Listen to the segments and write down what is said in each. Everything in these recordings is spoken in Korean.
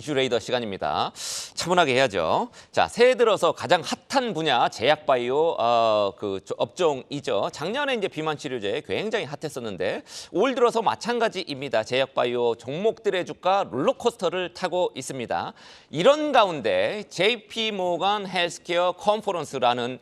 이슈레이더 시간입니다. 차분하게 해야죠. 자, 새해 들어서 가장 핫한 분야 제약바이오 업종이죠. 작년에 이제 비만 치료제 굉장히 핫했었는데 올 들어서 마찬가지입니다. 제약바이오 종목들의 주가 롤러코스터를 타고 있습니다. 이런 가운데 JP모건 헬스케어 컨퍼런스라는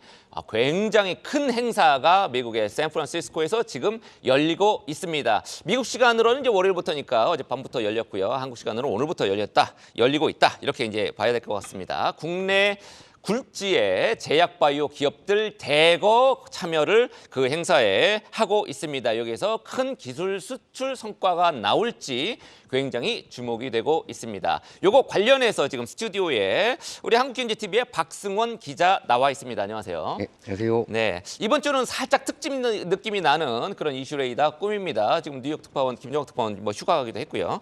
굉장히 큰 행사가 미국의 샌프란시스코에서 지금 열리고 있습니다. 미국 시간으로는 이제 월요일부터니까 어젯밤부터 열렸고요. 한국 시간으로 오늘부터 열리고 있다. 이렇게 이제 봐야 될 것 같습니다. 국내 굴지의 제약바이오 기업들 대거 참여를 그 행사에 하고 있습니다. 여기서 큰 기술 수출 성과가 나올지 굉장히 주목이 되고 있습니다. 요거 관련해서 지금 스튜디오에 우리 한국경제TV의 박승원 기자 나와 있습니다. 안녕하세요. 네, 안녕하세요. 네, 이번 주는 살짝 특집 느낌이 나는 그런 이슈레이더 꿈입니다. 지금 뉴욕 특파원 김정욱 특파원 휴가 가기도 했고요.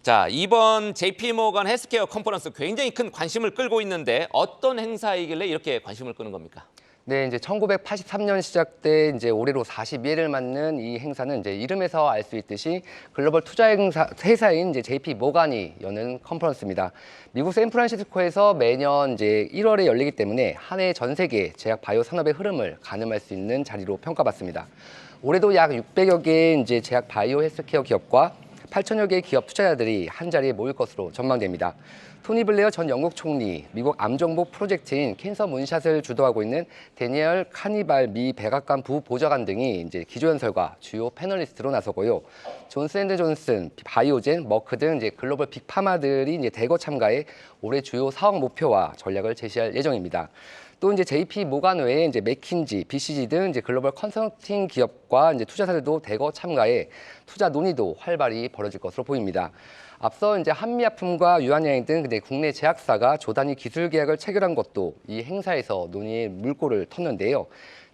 자, 이번 JP모건 헬스케어 컨퍼런스 굉장히 큰 관심을 끌고 있는데 어떤 행사이길래 이렇게 관심을 끄는 겁니까? 네, 이제 1983년 시작돼 이제 올해로 42회를 맞는 이 행사는 이제 이름에서 알 수 있듯이 글로벌 투자 회사인 이제 JP 모간이 여는 컨퍼런스입니다. 미국 샌프란시스코에서 매년 이제 1월에 열리기 때문에 한 해 전 세계 제약 바이오 산업의 흐름을 가늠할 수 있는 자리로 평가받습니다. 올해도 약 600여 개의 이제 제약 바이오 헬스케어 기업과 8천여 개의 기업 투자자들이 한 자리에 모일 것으로 전망됩니다. 토니 블레어 전 영국 총리, 미국 암 정복 프로젝트인 캔서 문샷을 주도하고 있는 데니얼 카니발 미 백악관 부보좌관 등이 이제 기조연설과 주요 패널리스트로 나서고요. 존슨앤드존슨, 바이오젠, 머크 등 이제 글로벌 빅파마들이 이제 대거 참가해 올해 주요 사업 목표와 전략을 제시할 예정입니다. 또 이제 JP 모간 외에 이제 맥킨지, BCG 등 이제 글로벌 컨설팅 기업과 이제 투자사들도 대거 참가해 투자 논의도 활발히 벌어질 것으로 보입니다. 앞서 이제 한미약품과 유한양행 등 국내 제약사가 조단위 기술 계약을 체결한 것도 이 행사에서 논의의 물꼬를 텄는데요.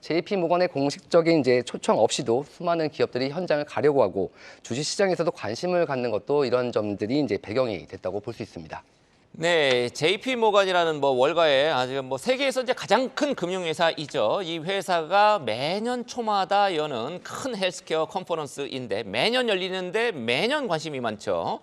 JP 모건의 공식적인 이제 초청 없이도 수많은 기업들이 현장을 가려고 하고 주식시장에서도 관심을 갖는 것도 이런 점들이 이제 배경이 됐다고 볼 수 있습니다. 네, JP모건이라는 월가의 아주 세계에서 이제 가장 큰 금융회사이죠. 이 회사가 매년 초마다 여는 큰 헬스케어 컨퍼런스인데 매년 열리는데 매년 관심이 많죠.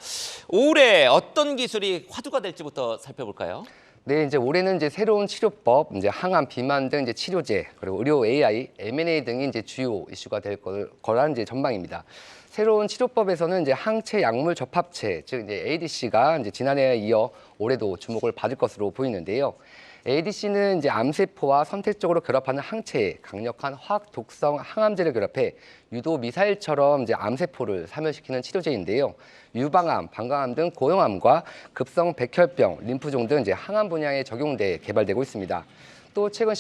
올해 어떤 기술이 화두가 될지부터 살펴볼까요? 네, 이제 올해는 이제 새로운 치료법, 이제 항암, 비만 등 이제 치료제, 그리고 의료 AI, M&A 등이 이제 주요 이슈가 될 거란 이제 전망입니다. 새로운 치료법에서는 이제 항체 약물 접합체, 즉 이제 ADC가 이제 지난해에 이어 올해도 주목을 받을 것으로 보이는데요. ADC는 이제 암세포와 선택적으로 결합하는 항체에 강력한 화학 독성 항암제를 결합해 유도 미사일처럼 이제 암세포를 사멸시키는 치료제인데요. 유방암, 방광암 등 고형암과 급성 백혈병, 림프종 등 이제 항암 분야에 적용돼 개발되고 있습니다. 또 최근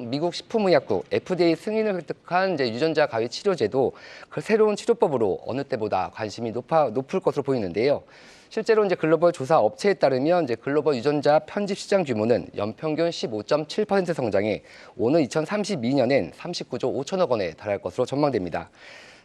미국 식품의약국 FDA 승인을 획득한 이제 유전자 가위 치료제도 그 새로운 치료법으로 어느 때보다 관심이 높을 것으로 보이는데요. 실제로 이제 글로벌 조사 업체에 따르면 이제 글로벌 유전자 편집 시장 규모는 연평균 15.7% 성장해 오는 2032년엔 39조 5천억 원에 달할 것으로 전망됩니다.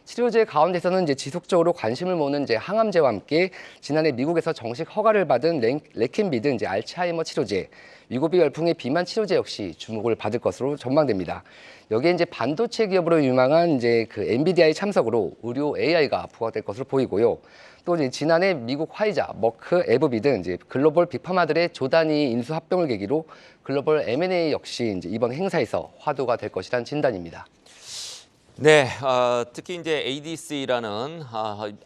치료제 가운데서는 이제 지속적으로 관심을 모으는 이제 항암제와 함께 지난해 미국에서 정식 허가를 받은 레켄비 등 이제 알츠하이머 치료제, 위고비 열풍의 비만 치료제 역시 주목을 받을 것으로 전망됩니다. 여기에 이제 반도체 기업으로 유망한 이제 그 엔비디아의 참석으로 의료 AI가 부각될 것으로 보이고요. 또 이제 지난해 미국 화이자, 머크, 에브비 등 이제 글로벌 빅파마들의 조단위 인수 합병을 계기로 글로벌 M&A 역시 이제 이번 행사에서 화두가 될 것이란 진단입니다. 네, 특히 이제 ADC라는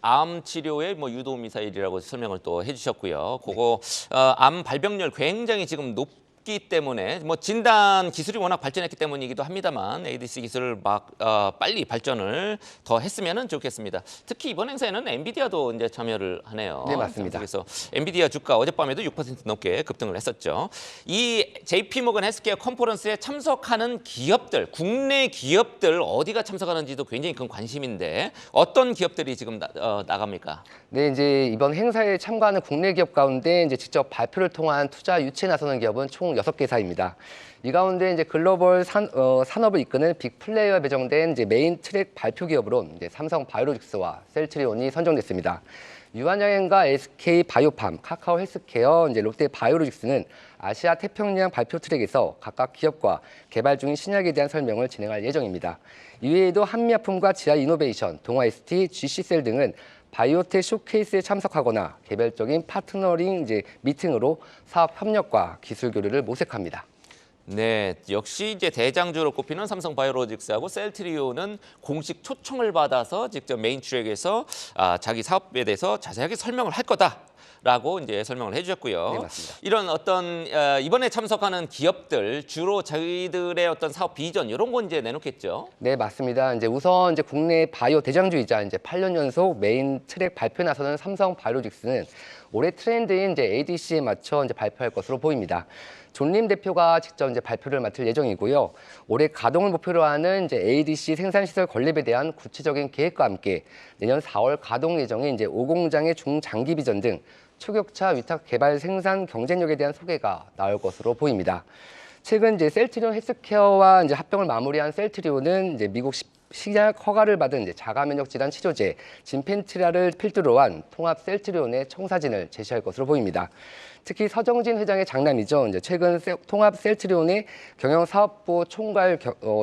암 치료의 유도 미사일이라고 설명을 또 해주셨고요. 그거 암 발병률 굉장히 지금 높기 때문에 진단 기술이 워낙 발전했기 때문이기도 합니다만 ADC 기술을 빨리 발전을 더 했으면 좋겠습니다. 특히 이번 행사에는 엔비디아도 이제 참여를 하네요. 네, 맞습니다. 그래서 엔비디아 주가 어젯밤에도 6% 넘게 급등을 했었죠. 이 JP모건 헬스케어 컨퍼런스에 참석하는 기업들, 국내 기업들 어디가 참석하는지도 굉장히 큰 관심인데 어떤 기업들이 지금 나갑니까? 네, 이제 이번 행사에 참가하는 국내 기업 가운데 이제 직접 발표를 통한 투자 유치에 나서는 기업은 총 6개사입니다. 이 가운데 이제 글로벌 산업을 이끄는 빅 플레이어에 배정된 이제 메인 트랙 발표 기업으로 이제 삼성 바이오로직스와 셀트리온이 선정됐습니다. 유한양행과 SK 바이오팜, 카카오 헬스케어, 이제 롯데 바이오로직스는 아시아 태평양 발표 트랙에서 각각 기업과 개발 중인 신약에 대한 설명을 진행할 예정입니다. 이외에도 한미약품과 지아 이노베이션, 동아 ST, GC셀 등은 바이오텍 쇼케이스에 참석하거나 개별적인 파트너링 이제 미팅으로 사업 협력과 기술 교류를 모색합니다. 네, 역시 이제 대장주로 꼽히는 삼성 바이오로직스하고 셀트리온은 공식 초청을 받아서 직접 메인 트랙에서 자기 사업에 대해서 자세하게 설명을 할 거다라고 이제 설명을 해주셨고요. 네, 맞습니다. 이런 어떤 이번에 참석하는 기업들 주로 저희들의 어떤 사업 비전 이런 거 이제 내놓겠죠. 네, 맞습니다. 이제 우선 이제 국내 바이오 대장주이자 이제 8년 연속 메인 트랙 발표에 나서는 삼성 바이오로직스는 올해 트렌드인 이제 ADC에 맞춰 이제 발표할 것으로 보입니다. 존림 대표가 직접 이제 발표를 맡을 예정이고요. 올해 가동을 목표로 하는 이제 ADC 생산 시설 건립에 대한 구체적인 계획과 함께 내년 4월 가동 예정인 이제 5공장의 중장기 비전 등 초격차 위탁 개발 생산 경쟁력에 대한 소개가 나올 것으로 보입니다. 최근 이제 셀트리온 헬스케어와 이제 합병을 마무리한 셀트리온은 이제 미국 시약 허가를 받은 이제 자가 면역 질환 치료제 진펜트라를 필두로 한 통합 셀트리온의 청사진을 제시할 것으로 보입니다. 특히 서정진 회장의 장남이죠. 이제 최근 통합 셀트리온의 경영사업부 총괄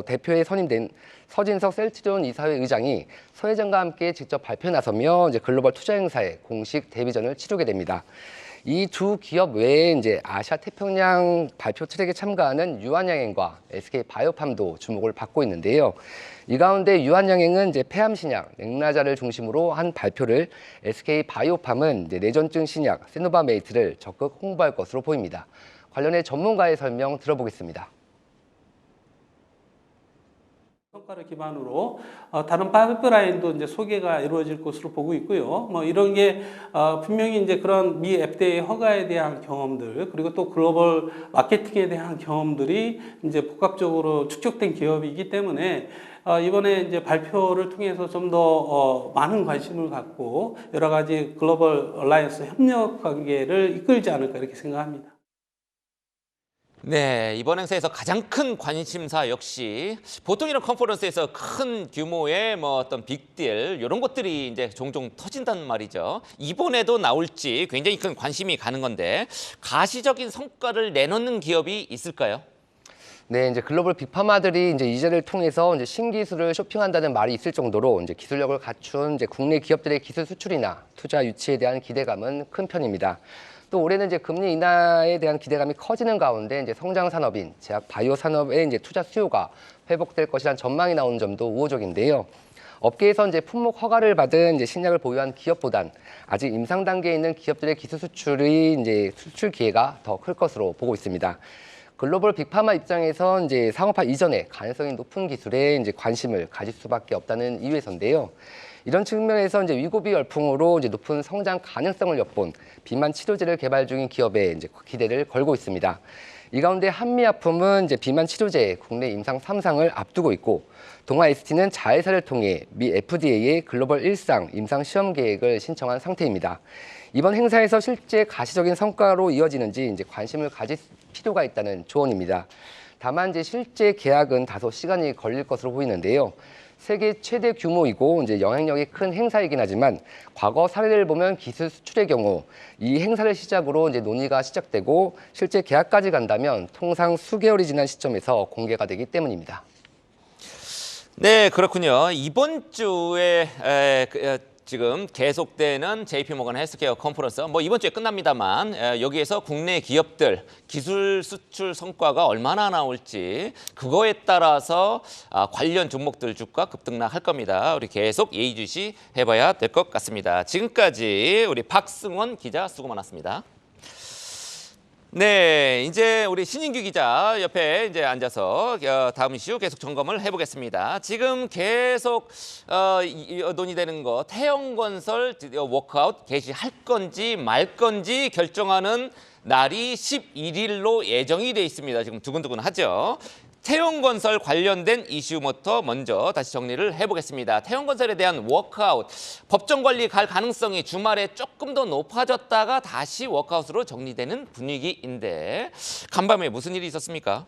대표에 선임된 서진석 셀트리온 이사회 의장이 서 회장과 함께 직접 발표에 나서며 이제 글로벌 투자 행사에 공식 데뷔전을 치르게 됩니다. 이 두 기업 외에 이제 아시아 태평양 발표 트랙에 참가하는 유한양행과 SK 바이오팜도 주목을 받고 있는데요. 이 가운데 유한양행은 이제 폐암 신약 넥라자를 중심으로 한 발표를 SK 바이오팜은 이제 뇌전증 신약 세노바메이트를 적극 홍보할 것으로 보입니다. 관련해 전문가의 설명 들어보겠습니다. 성과를 기반으로 다른 파이프라인도 이제 소개가 이루어질 것으로 보고 있고요. 뭐 이런 게 분명히 이제 그런 미 FDA 허가에 대한 경험들 그리고 또 글로벌 마케팅에 대한 경험들이 이제 복합적으로 축적된 기업이기 때문에 이번에 이제 발표를 통해서 좀 더 많은 관심을 갖고 여러 가지 글로벌 얼라이언스 협력 관계를 이끌지 않을까 이렇게 생각합니다. 네, 이번 행사에서 가장 큰 관심사 역시 보통 이런 컨퍼런스에서 큰 규모의 뭐 어떤 빅딜 이런 것들이 이제 종종 터진단 말이죠. 이번에도 나올지 굉장히 큰 관심이 가는 건데 가시적인 성과를 내놓는 기업이 있을까요? 네, 이제 글로벌 빅파마들이 이제 이제를 통해서 이제 신기술을 쇼핑한다는 말이 있을 정도로 이제 기술력을 갖춘 이제 국내 기업들의 기술 수출이나 투자 유치에 대한 기대감은 큰 편입니다. 또 올해는 이제 금리 인하에 대한 기대감이 커지는 가운데 이제 성장 산업인 제약 바이오 산업의 이제 투자 수요가 회복될 것이란 전망이 나오는 점도 우호적인데요. 업계에서 이제 품목 허가를 받은 이제 신약을 보유한 기업보단 아직 임상 단계에 있는 기업들의 기술 수출이 이제 수출 기회가 더 클 것으로 보고 있습니다. 글로벌 빅파마 입장에서 이제 상업화 이전에 가능성이 높은 기술에 이제 관심을 가질 수밖에 없다는 이유에서인데요. 이런 측면에서 이제 위고비 열풍으로 이제 높은 성장 가능성을 엿본 비만 치료제를 개발 중인 기업에 이제 기대를 걸고 있습니다. 이 가운데 한미약품은 이제 비만 치료제 국내 임상 3상을 앞두고 있고 동아 ST는 자회사를 통해 미 FDA에 글로벌 1상 임상 시험 계획을 신청한 상태입니다. 이번 행사에서 실제 가시적인 성과로 이어지는지 이제 관심을 가질 필요가 있다는 조언입니다. 다만 이제 실제 계약은 다소 시간이 걸릴 것으로 보이는데요. 세계 최대 규모이고 이제 영향력이 큰 행사이긴 하지만 과거 사례를 보면 기술 수출의 경우 이 행사를 시작으로 이제 논의가 시작되고 실제 계약까지 간다면 통상 수개월이 지난 시점에서 공개가 되기 때문입니다. 네, 그렇군요. 이번 주에 지금 계속되는 JP모건 헬스케어 컨퍼런스 뭐 이번 주에 끝납니다만 여기에서 국내 기업들 기술 수출 성과가 얼마나 나올지 그거에 따라서 관련 종목들 주가 급등락할 겁니다. 우리 계속 예의주시 해봐야 될 것 같습니다. 지금까지 우리 박승원 기자 수고 많았습니다. 네, 이제 우리 신인규 기자 옆에 이제 앉아서 다음 이슈 계속 점검을 해보겠습니다. 지금 계속 논의되는 거 태영건설 드디어 워크아웃 개시할 건지 말 건지 결정하는 날이 11일로 예정이 돼 있습니다. 지금 두근두근하죠. 태영건설 관련된 이슈부터 먼저 다시 정리를 해보겠습니다. 태영건설에 대한 워크아웃, 법정 관리 갈 가능성이 주말에 조금 더 높아졌다가 다시 워크아웃으로 정리되는 분위기인데 간밤에 무슨 일이 있었습니까?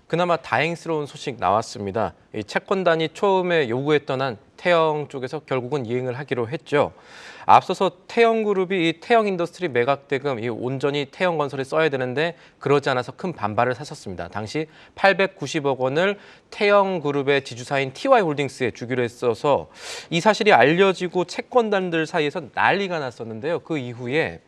그나마 다행스러운 소식 나왔습니다. 이 채권단이 처음에 요구했던 한 태영 쪽에서 결국은 이행을 하기로 했죠. 앞서서 태영그룹이 이 태영인더스트리 매각 대금 이 온전히 태영건설에 써야 되는데 그러지 않아서 큰 반발을 샀었습니다. 당시 890억 원을 태영그룹의 지주사인 TY홀딩스에 주기로 했어서 이 사실이 알려지고 채권단들 사이에서 난리가 났었는데요. 그 이후에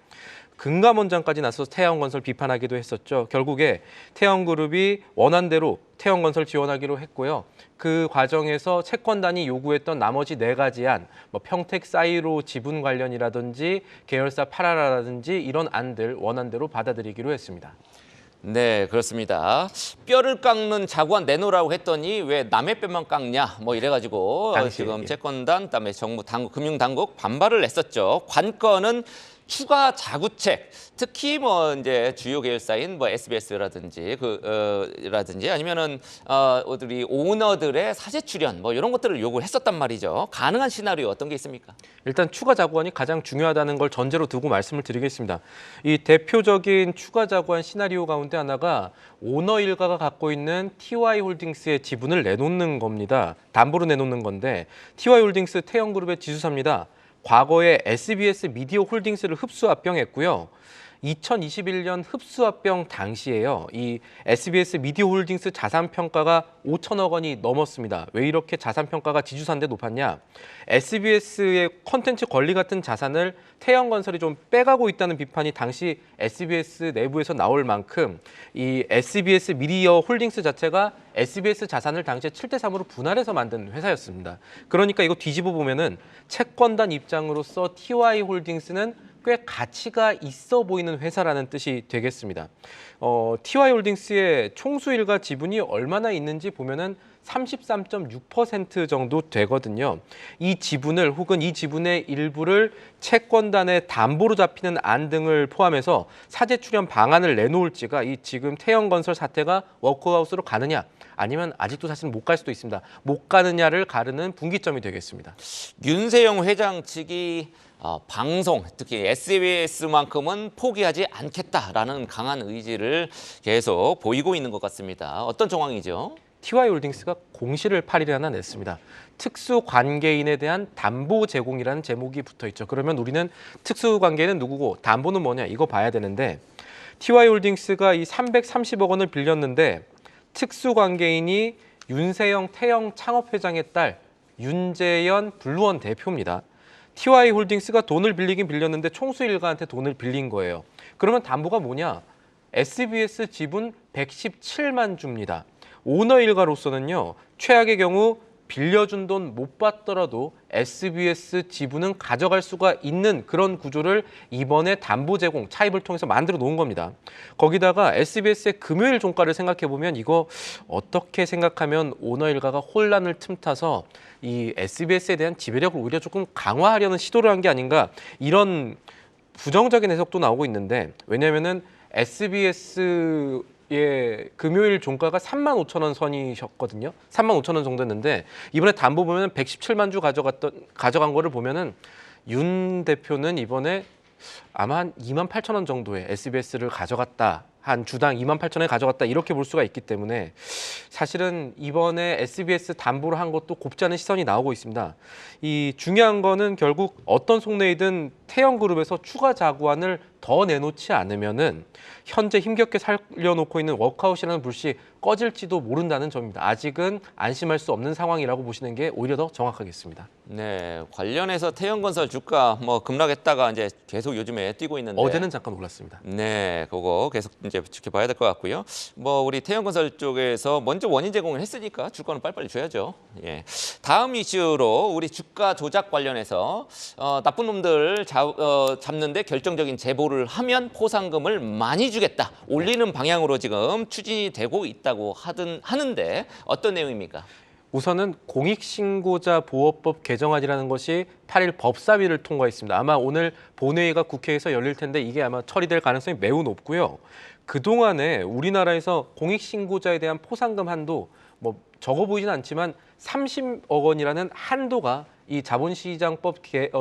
금감원장까지 나서서 태영건설 비판하기도 했었죠. 결국에 태영그룹이 원안대로 태영건설 지원하기로 했고요. 그 과정에서 채권단이 요구했던 나머지 4가지 안, 뭐 평택사이로 지분 관련이라든지 계열사 팔아라라든지 이런 안들 원안대로 받아들이기로 했습니다. 네, 그렇습니다. 뼈를 깎는 자구안 내놓으라고 했더니 왜 남의 뼈만 깎냐 뭐 이래가지고 당시에, 지금 예. 채권단, 그다음에 정부 당국, 금융당국 반발을 했었죠. 관건은 추가 자구책, 특히 뭐 이제 주요 계열사인 뭐 SBS라든지 라든지 아니면은 우리 오너들의 사재 출연 뭐 이런 것들을 요구를 했었단 말이죠. 가능한 시나리오 어떤 게 있습니까? 일단 추가 자구안이 가장 중요하다는 걸 전제로 두고 말씀을 드리겠습니다. 이 대표적인 추가 자구안 시나리오 가운데 하나가 오너 일가가 갖고 있는 TY홀딩스의 지분을 내놓는 겁니다. 담보로 내놓는 건데 TY홀딩스 태영그룹의 지주사입니다. 과거에 SBS 미디어 홀딩스를 흡수합병했고요. 2021년 흡수합병 당시에요. 이 SBS 미디어 홀딩스 자산 평가가 5천억 원이 넘었습니다. 왜 이렇게 자산 평가가 지주사인데 높았냐? SBS의 콘텐츠 권리 같은 자산을 태영건설이 좀 빼가고 있다는 비판이 당시 SBS 내부에서 나올 만큼 이 SBS 미디어 홀딩스 자체가 SBS 자산을 당시에 7대3으로 분할해서 만든 회사였습니다. 그러니까 이거 뒤집어 보면은 채권단 입장으로서 TY홀딩스는 꽤 가치가 있어 보이는 회사라는 뜻이 되겠습니다. TY홀딩스의 총수 일가 지분이 얼마나 있는지 보면은 33.6% 정도 되거든요. 이 지분을 혹은 이 지분의 일부를 채권단의 담보로 잡히는 안 등을 포함해서 사재 출연 방안을 내놓을지가 이 지금 태영건설 사태가 워크아웃으로 가느냐 아니면 아직도 사실 못 갈 수도 있습니다. 못 가느냐를 가르는 분기점이 되겠습니다. 윤세영 회장 측이 방송, 특히 SBS만큼은 포기하지 않겠다라는 강한 의지를 계속 보이고 있는 것 같습니다. 어떤 정황이죠? TY홀딩스가 공시를 8일에 하나 냈습니다. 특수관계인에 대한 담보 제공이라는 제목이 붙어 있죠. 그러면 우리는 특수관계인은 누구고 담보는 뭐냐 이거 봐야 되는데 TY홀딩스가 이 330억 원을 빌렸는데 특수관계인이 윤세영 태영 창업회장의 딸 윤재연 블루원 대표입니다. TY홀딩스가 돈을 빌리긴 빌렸는데 총수 일가한테 돈을 빌린 거예요. 그러면 담보가 뭐냐? SBS 지분 117만 주입니다. 오너 일가로서는요. 최악의 경우 빌려준 돈 못 받더라도 SBS 지분은 가져갈 수가 있는 그런 구조를 이번에 담보 제공 차입을 통해서 만들어 놓은 겁니다. 거기다가 SBS의 금요일 종가를 생각해 보면 이거 어떻게 생각하면 오너 일가가 혼란을 틈타서 이 SBS에 대한 지배력을 오히려 조금 강화하려는 시도를 한 게 아닌가 이런 부정적인 해석도 나오고 있는데 왜냐하면은 SBS의 금요일 종가가 35,000원 선이셨거든요. 35,000원 정도였는데 이번에 담보 보면 117만 주 가져간 거를 보면은 윤 대표는 이번에 아마 한 28,000원 정도의 SBS를 가져갔다. 한 주당 28,000원에 가져갔다 이렇게 볼 수가 있기 때문에 사실은 이번에 SBS 담보로 한 것도 곱지 않은 시선이 나오고 있습니다. 이 중요한 거는 결국 어떤 속내이든 태영그룹에서 추가 자구안을 더 내놓지 않으면은 현재 힘겹게 살려놓고 있는 워크아웃이라는 불씨 꺼질지도 모른다는 점입니다. 아직은 안심할 수 없는 상황이라고 보시는 게 오히려 더 정확하겠습니다. 네, 관련해서 태영건설 주가 뭐 급락했다가 이제 계속 요즘에 뛰고 있는데 어제는 잠깐 올랐습니다. 네, 그거 계속 이제 지켜봐야 될 것 같고요. 뭐 우리 태영건설 쪽에서 먼저 원인 제공을 했으니까 주가는 빨리빨리 줘야죠. 예. 다음 이슈로 우리 주가 조작 관련해서 나쁜 놈들 잡는데 결정적인 제보를 하면 포상금을 많이 주겠다. 올리는 방향으로 지금 추진이 되고 있다고 하는데 어떤 내용입니까? 우선은 공익신고자 보호법 개정안이라는 것이 8일 법사위를 통과했습니다. 아마 오늘 본회의가 국회에서 열릴 텐데 이게 아마 처리될 가능성이 매우 높고요. 그동안에 우리나라에서 공익신고자에 대한 포상금 한도 뭐 적어 보이진 않지만 30억 원이라는 한도가 이 자본시장법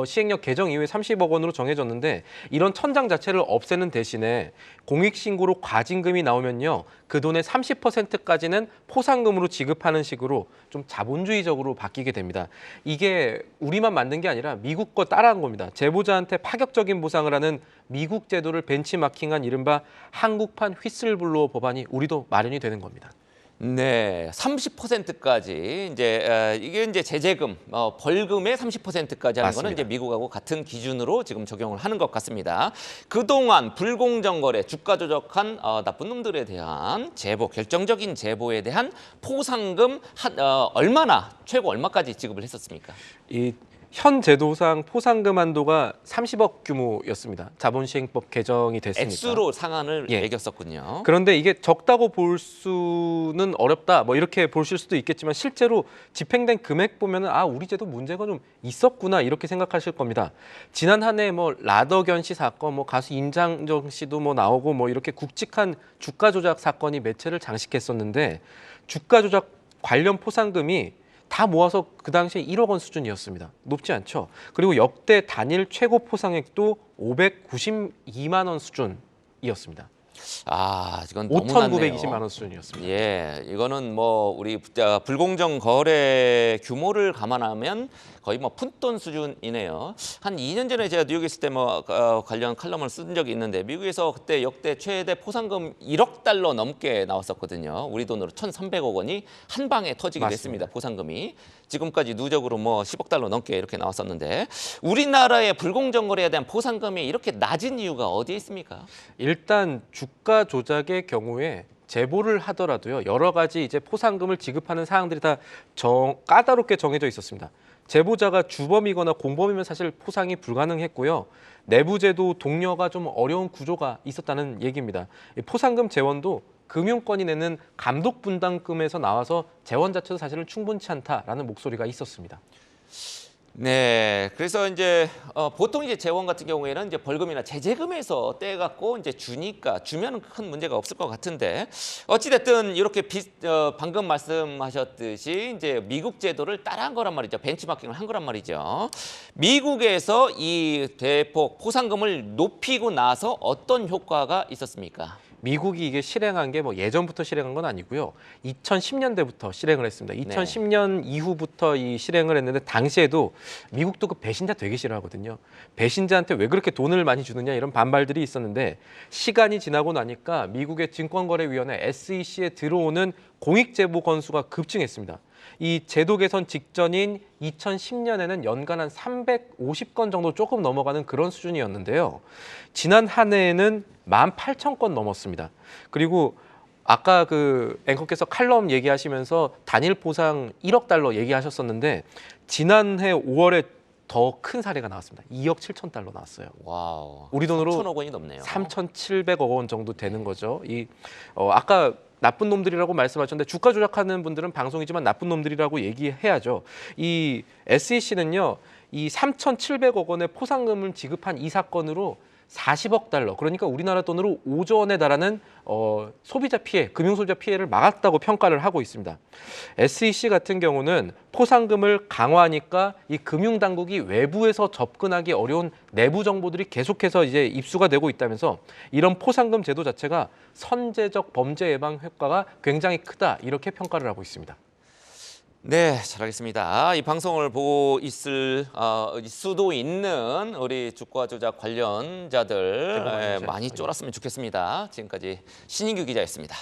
시행령 개정 이후에 30억 원으로 정해졌는데 이런 천장 자체를 없애는 대신에 공익신고로 과징금이 나오면요. 그 돈의 30%까지는 포상금으로 지급하는 식으로 좀 자본주의적으로 바뀌게 됩니다. 이게 우리만 만든 게 아니라 미국 거 따라한 겁니다. 제보자한테 파격적인 보상을 하는 미국 제도를 벤치마킹한 이른바 한국판 휘슬블로어 법안이 우리도 마련이 되는 겁니다. 네, 30%까지 이게 이제 제재금, 벌금의 30%까지 하는 거는 맞습니다. 이제 미국하고 같은 기준으로 지금 적용을 하는 것 같습니다. 그동안 불공정 거래, 주가 조작한 나쁜 놈들에 대한 제보, 결정적인 제보에 대한 포상금 얼마나 최고 얼마까지 지급을 했었습니까? 이 현 제도상 포상금 한도가 30억 규모였습니다. 자본시행법 개정이 됐으니까. 액수로 상한을 예. 매겼었군요. 그런데 이게 적다고 볼 수는 어렵다. 뭐 이렇게 보실 수도 있겠지만 실제로 집행된 금액 보면은 우리 제도 문제가 좀 있었구나 이렇게 생각하실 겁니다. 지난 한 해 뭐 라더견 씨 사건, 뭐 가수 임장정 씨도 뭐 나오고 뭐 이렇게 굵직한 주가 조작 사건이 매체를 장식했었는데 주가 조작 관련 포상금이 다 모아서 그 당시에 1억 원 수준이었습니다. 높지 않죠. 그리고 역대 단일 최고 포상액도 592만 원 수준이었습니다. 이건 너무 낮네요. 5,920만 원 수준이었습니다. 예, 이거는 뭐 우리 불공정 거래 규모를 감안하면 거의 뭐 푼돈 수준이네요. 한 2년 전에 제가 뉴욕에 있을 때 뭐 관련 칼럼을 쓴 적이 있는데 미국에서 그때 역대 최대 포상금 1억 달러 넘게 나왔었거든요. 우리 돈으로 1,300억 원이 한 방에 터지게 됐습니다. 포상금이. 지금까지 누적으로 뭐 10억 달러 넘게 이렇게 나왔었는데 우리나라의 불공정 거래에 대한 포상금이 이렇게 낮은 이유가 어디에 있습니까? 일단 주가 조작의 경우에 제보를 하더라도요. 여러 가지 이제 포상금을 지급하는 사항들이 다 까다롭게 정해져 있었습니다. 제보자가 주범이거나 공범이면 사실 포상이 불가능했고요. 내부제도 독려가 좀 어려운 구조가 있었다는 얘기입니다. 이 포상금 재원도 금융권이 내는 감독 분담금에서 나와서 재원 자체도 사실은 충분치 않다라는 목소리가 있었습니다. 네, 그래서 이제 보통 이제 재원 같은 경우에는 이제 벌금이나 제재금에서 떼갖고 이제 주면 큰 문제가 없을 것 같은데 어찌됐든 이렇게 방금 말씀하셨듯이 이제 미국 제도를 따라한 거란 말이죠. 벤치마킹을 한 거란 말이죠. 미국에서 이 대폭 포상금을 높이고 나서 어떤 효과가 있었습니까? 미국이 이게 실행한 게 뭐 예전부터 실행한 건 아니고요. 2010년대부터 실행을 했습니다. 2010년 이후부터 이 실행을 했는데 당시에도 미국도 그 배신자 되게 싫어하거든요. 배신자한테 왜 그렇게 돈을 많이 주느냐 이런 반발들이 있었는데 시간이 지나고 나니까 미국의 증권거래위원회 SEC에 들어오는 공익제보 건수가 급증했습니다. 이 제도 개선 직전인 2010년에는 연간 한 350건 정도 조금 넘어가는 그런 수준이었는데요. 지난 한 해에는 18,000건 넘었습니다. 그리고 아까 그 앵커께서 칼럼 얘기하시면서 단일 포상 1억 달러 얘기하셨었는데 지난해 5월에 더 큰 사례가 나왔습니다. 2억 7천 달러 나왔어요. 와우. 우리 돈으로 3천억 원이 넘네요. 3,700억 원 정도 되는 거죠. 아까 나쁜 놈들이라고 말씀하셨는데 주가 조작하는 분들은 방송이지만 나쁜 놈들이라고 얘기해야죠. 이 SEC는요. 이 3,700억 원의 포상금을 지급한 이 사건으로 40억 달러, 그러니까 우리나라 돈으로 5조 원에 달하는 소비자 피해, 금융소비자 피해를 막았다고 평가를 하고 있습니다. SEC 같은 경우는 포상금을 강화하니까 이 금융당국이 외부에서 접근하기 어려운 내부 정보들이 계속해서 이제 입수가 되고 있다면서 이런 포상금 제도 자체가 선제적 범죄 예방 효과가 굉장히 크다 이렇게 평가를 하고 있습니다. 네, 잘하겠습니다. 이 방송을 보고 있을 수도 있는 우리 주가 조작 관련자들 많이 쫄았으면 좋겠습니다. 지금까지 신인규 기자였습니다.